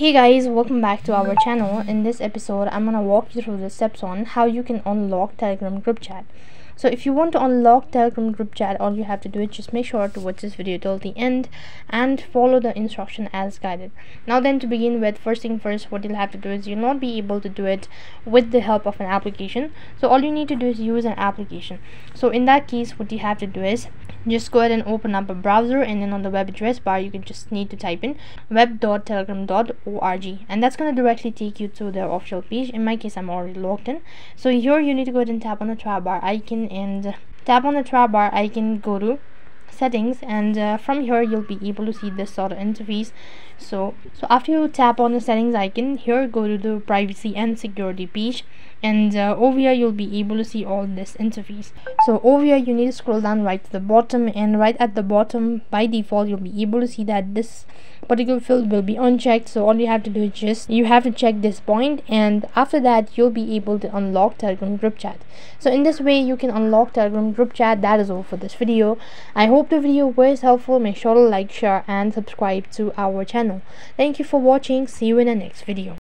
Hey guys, welcome back to our channel. In this episode, I'm gonna walk you through the steps on how you can unlock Telegram group chat. So if you want to unlock Telegram group chat, all you have to do is just make sure to watch this video till the end and follow the instruction as guided. Now then, to begin with, first thing first, what you'll have to do is you'll not be able to do it with the help of an application. So all you need to do is use an application. So in that case, what you have to do is just go ahead and open up a browser, and then on the web address bar you can just need to type in web.telegram.org, and that's going to directly take you to their official page. In my case, I'm already logged in. So here you need to go ahead and tap on the tab bar icon, and go to settings, and from here you'll be able to see this sort of interface. So after you tap on the settings icon, here go to the privacy and security page, and over here you'll be able to see all this interface. So over here you need to scroll down right to the bottom, and right at the bottom by default you'll be able to see that this particular field will be unchecked. So all you have to do is just you have to check this point, and after that you'll be able to unlock Telegram group chat. So in this way you can unlock Telegram group chat. That is all for this video. I hope the video was helpful. Make sure to like, share and subscribe to our channel. Thank you for watching. See you in the next video.